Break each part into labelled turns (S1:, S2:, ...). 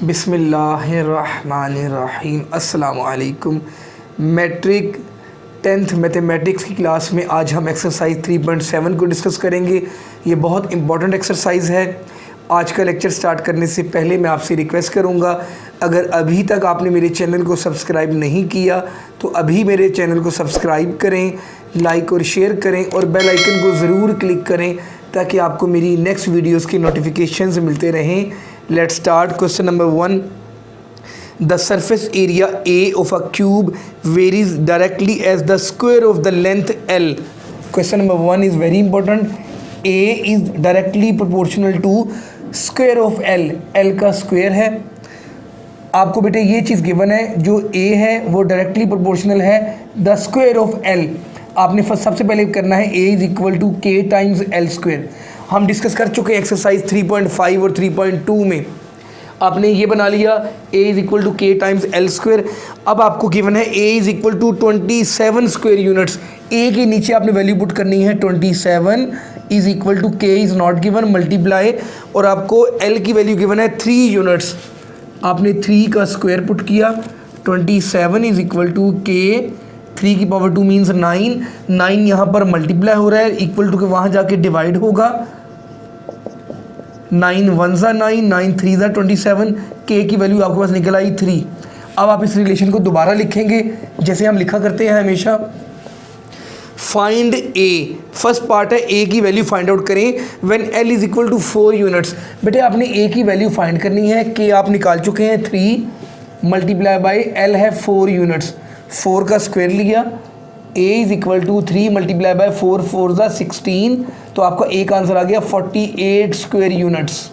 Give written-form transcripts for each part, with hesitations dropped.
S1: बिस्मिल्लाहिर्रहमानिर्रहीम। अस्सलाम वालेकुम। मैट्रिक 10th मैथमेटिक्स की क्लास में आज हम एक्सरसाइज 3.7 को डिस्कस करेंगे। ये बहुत इंपॉर्टेंट एक्सरसाइज है। आज का लेक्चर स्टार्ट करने से पहले मैं आपसे रिक्वेस्ट करूंगा, अगर अभी तक आपने मेरे चैनल को सब्सक्राइब नहीं किया तो अभी मेरे चैनल को सब्सक्राइब करें, लाइक और शेयर करें और बेल आइकन को ज़रूर क्लिक करें ताकि आपको मेरी नेक्स्ट वीडियोस की नोटिफिकेशंस मिलते रहें। Let's start. Question number 1, the surface area A of a cube varies directly as the square of the length L. Question number 1 is very important. A is directly proportional to square of L. L का square है। आपको बेटे ये चीज़ given है, जो ए है वो directly proportional है द स्क्वायर ऑफ एल। आपने सबसे पहले करना है A is equal to K times L square. हम डिस्कस कर चुके हैं एक्सरसाइज 3.5 और 3.2 में। आपने ये बना लिया A is equal to K times L square. अब आपको गिवन है A is equal to 27 square units. A के नीचे आपने वैल्यू पुट करनी है 27 is equal to K is not given multiply, और आपको एल की वैल्यू गिवन है 3 यूनिट्स। आपने 3 का स्क्वायर पुट किया। 27 इज़ इक्वल टू के 3 की पावर 2 मीन्स 9। 9 यहाँ पर मल्टीप्लाई हो रहा है, इक्वल टू के वहाँ जाके डिवाइड होगा। 9 1 ज़ा 9, 9 3 ज़ा 27। के की वैल्यू आपके पास निकल आई 3। अब आप इस रिलेशन को दोबारा लिखेंगे जैसे हम लिखा करते हैं हमेशा। फाइंड ए, फर्स्ट पार्ट है ए की वैल्यू फाइंड आउट करें when L is equal to 4 units. बेटे आपने ए की वैल्यू फाइंड करनी है। के आप निकाल चुके हैं 3 मल्टीप्लाई बाई एल है 4 यूनिट्स। 4 का स्क्वायर लिया। A is equal to 3 multiply by 4 4 ज़ा 16, तो आपका ए का आंसर आ गया 48 स्क्वायर यूनिट्स।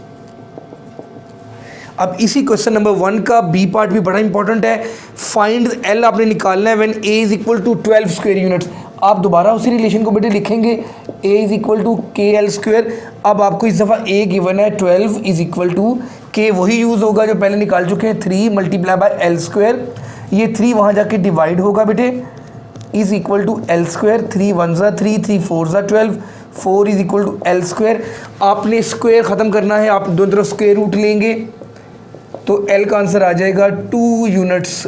S1: अब इसी क्वेश्चन नंबर 1 का बी पार्ट भी बड़ा इंपॉर्टेंट है। फाइंड एल आपने निकालना है when A is equal to 12 square units. आप दोबारा उसी रिलेशन को बेटे लिखेंगे, A is equal to K L square. अब आपको इस दफ़ा ए गिवन है 12 इज़ इक्वल टू के, वही यूज़ होगा जो पहले निकाल चुके हैं 3 मल्टीप्लाई बाई एल स्क्वायर। ये 3 वहाँ जाके डिवाइड होगा बेटे, is equal to L square. 3 1 ज़ा 3, 3 4 ज़ा 12, 4 is equal to L square. आपने स्क्वायर ख़त्म करना है, आप दोनों तरफ स्क्वायर रूट लेंगे तो एल का आंसर आ जाएगा 2 यूनिट्स।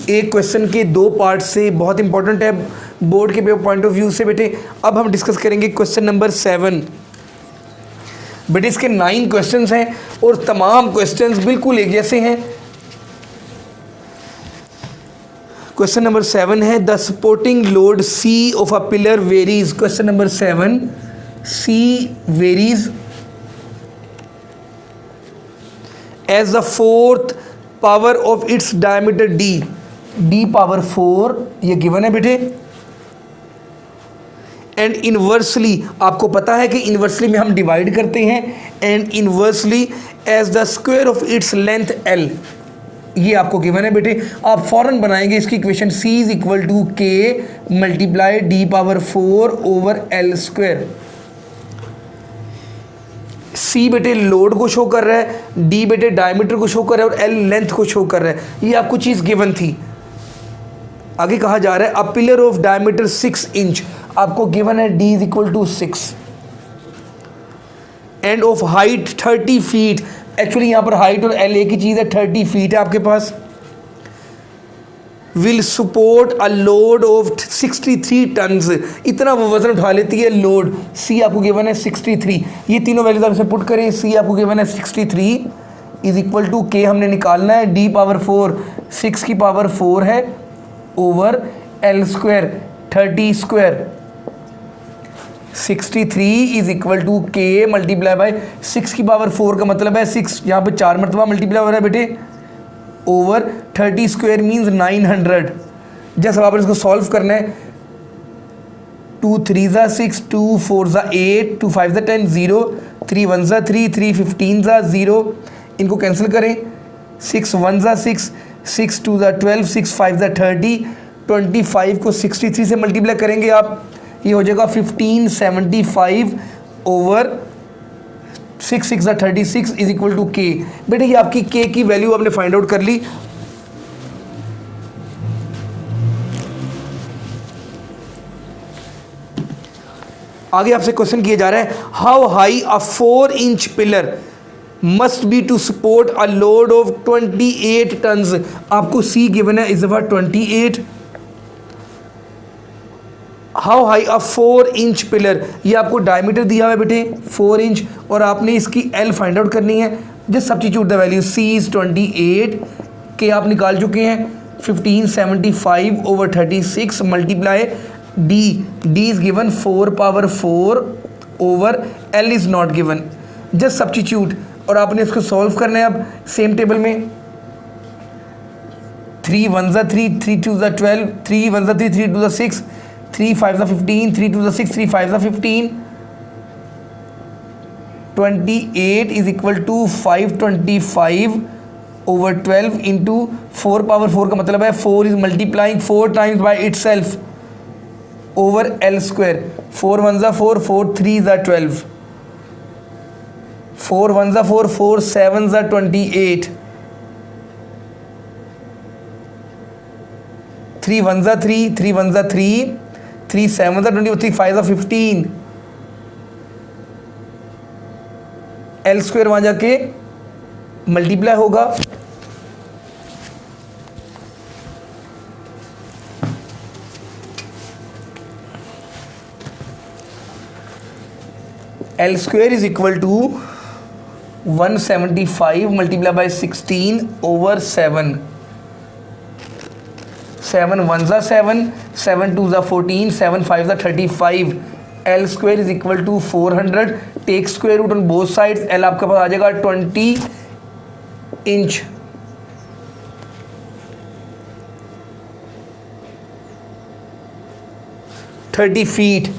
S1: एक क्वेश्चन के 2 पार्ट से बहुत इंपॉर्टेंट है बोर्ड के पॉइंट ऑफ व्यू से बेटे। अब हम डिस्कस करेंगे क्वेश्चन नंबर 7। बेटे इसके 9 क्वेश्चंस हैं और तमाम क्वेश्चंस बिल्कुल एक जैसे हैं। क्वेश्चन नंबर 7 है, the supporting load C of a pillar varies. Question number 7, C varies as the 4th power of its diameter D. D power 4 ये गिवन है बेटे। एंड इनवर्सली, आपको पता है कि इनवर्सली में हम डिवाइड करते हैं। And inversely as the square of its length L, ये आपको गिवन है बेटे। आप फौरन बनाएंगे इसकी equation, C is equal to K multiply D power 4 over L square. C बेटे लोड को शो कर रहा है, डी बेटे डायमीटर को शो कर रहा है और एल लेंथ को शो कर रहा है। ये आपको चीज़ गिवन थी। आगे कहा जा रहा है a pillar of diameter 6 inch, आपको गिवन है D is equal to 6 and of height 30 feet. Actually यहाँ पर हाइट और एल एक ही चीज़ है, 30 फीट है आपके पास। Will support a load of 63 tons, इतना वो वजन उठा लेती है लोड। सी आपको गिवन है 63। ये तीनों वैल्यूज आप इसे पुट करें। सी आपको गिवन है 63 इज इक्वल टू के हमने निकालना है डी पावर 4, 6 की पावर 4 है over L square 30 square. 63 is equal to K multiply by 6 की पावर 4 का मतलब है 6 यहाँ पे 4 मरतबा मल्टीप्लाई हो रहा है बेटे ओवर 30 स्क्वायर मीन्स 900। जैसे आप इसको सॉल्व करना है, 2 3 ज़ा 6, 2 4 ज़ा 8, 2 5 ज़ा 10, 0 3 1 ज़ा 3, 3 15 ज़ा 0। इनको कैंसिल करें, 6 1 ज़ा 6, 6 2 ज़ा 12, 6 5 ज़ा 30। 25 को 63 से मल्टीप्लाई करेंगे आप, ये हो जाएगा 1575 ओवर 6 6 ज़ा 36 इज इक्वल टू के। बेटे ये आपकी के की वैल्यू आपने फाइंड आउट कर ली। आगे आपसे क्वेश्चन किया जा रहा है, how high a 4 inch pillar must be to support a load of 28 tons. आपको सी गिवन है इस दफ़ा 28। How high a 4 inch pillar, ये आपको डायमीटर दिया हुआ है बेटे 4 इंच, और आपने इसकी एल फाइंड आउट करनी है। Just substitute the value, C is 28 K आप निकाल चुके हैं, 1575 over 36 multiply D is given 4 power 4 over L is not given. Just substitute, और आपने इसको सॉल्व करना है। अब सेम टेबल में 3 1 3, 3 2 12, 3 1 3, 3 2 6, 3 5 15, 3 2 6, 3 5 15, 28 is equal to 525 over 12 into 4 power 4 का मतलब है 4 is multiplying 4 times by itself over L square. 4 1 4, 4 3 12, 4 1 4, 4 7 28, 3 1 3, 3 1 3, 3 7 20, 3 5 15, L square वहाँ जाके मल्टीप्लाई होगा। L square is equal to 175 multiply by 16 over 7, 7 1 7, 7 2 14, 7 5 35, L square is equal to 400, take square root on both sides, L आपके पास आ जाएगा 20 inch. Thirty feet.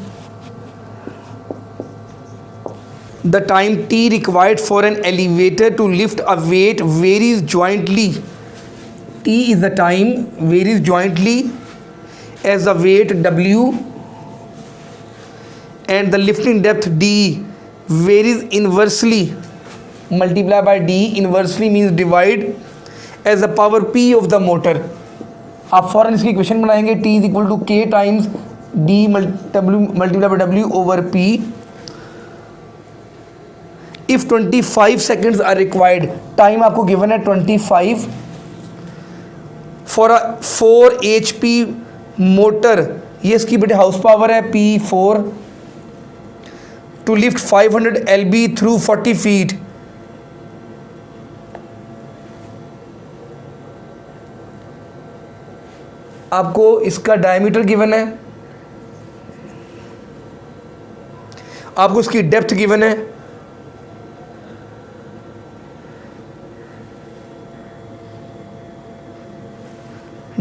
S1: The time t required for an elevator to lift a weight varies jointly. T is the time varies jointly as the weight W, and the lifting depth D varies inversely. Multiply by D, inversely means divide, as the power P of the motor. आप फौरन इसकी equation बनाएंगे, T is equal to K times D multiply by W over P. If 25 seconds are required, time आपको given है 25 for a 4 HP motor, ये इसकी बेटे house power है P4, to lift 500 LB through 40 feet. आपको इसका diameter given है, आपको इसकी डेप्थ गिवन है,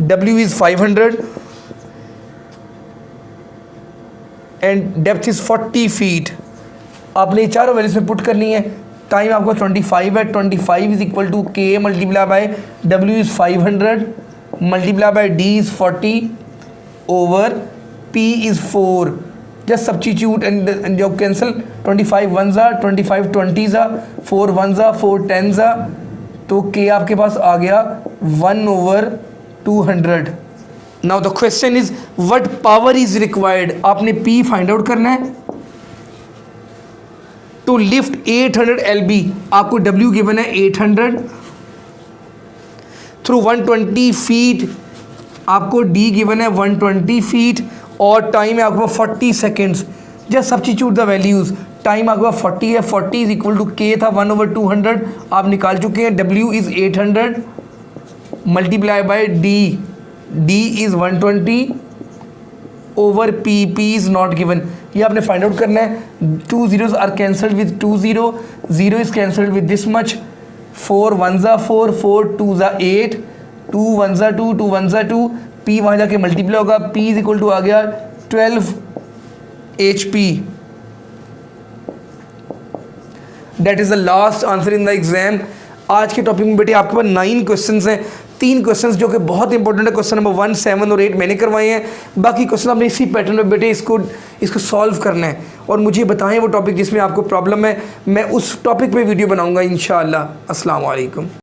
S1: W is 500 and depth is 40 feet। आपने चारों वैल्यूज में पुट करनी है। टाइम आपको 25 है, 25 is equal to K multiply by W is 500 multiply by D is 40 over P is 4। Just substitute and जब कैंसिल, 25 1 ज़ा, 25 20 ज़ा, 4 1 ज़ा, 4 10 ज़ा, तो K आपके पास आ गया 1 over 200। Now the question is what power is required. आपने P फाइंड आउट करना है टू लिफ्ट 800 LB। आपको W गिवन है 800 थ्रू 120 फीट, आपको D गिवन है 120 फीट, और टाइम है आपको 40 seconds. Just substitute the values, time आपके पास 40 है, 40 इज इक्वल टू K था 1 ओवर 200, आप निकाल चुके हैं। W is 800 multiply by D is 120 over P is not given. ये आपने फाइंड आउट करना है। 2 zeros are cancelled with 2 0, 0 is cancelled with this much, 4 1 ज़ा 4, 4 2 ज़ा 8, 2 1 ज़ा 2, 2 1 ज़ा 2, P वहाँ जाके मल्टीप्लाई होगा, P इज इक्वल टू आ गया 12 HP। That is the last answer in the exam. आज के टॉपिक में बेटे आपके पास 9 क्वेश्चंस हैं, 3 क्वेश्चंस जो कि बहुत इंपॉर्टेंट है। क्वेश्चन नंबर 1, 7 और 8 मैंने करवाए हैं, बाकी क्वेश्चन आपने इसी पैटर्न में बेटे इसको सॉल्व करना है, और मुझे बताएं वो टॉपिक जिसमें आपको प्रॉब्लम है, मैं उस टॉपिक पे वीडियो बनाऊंगा इंशाअल्लाह। अस्सलाम वालेकुम।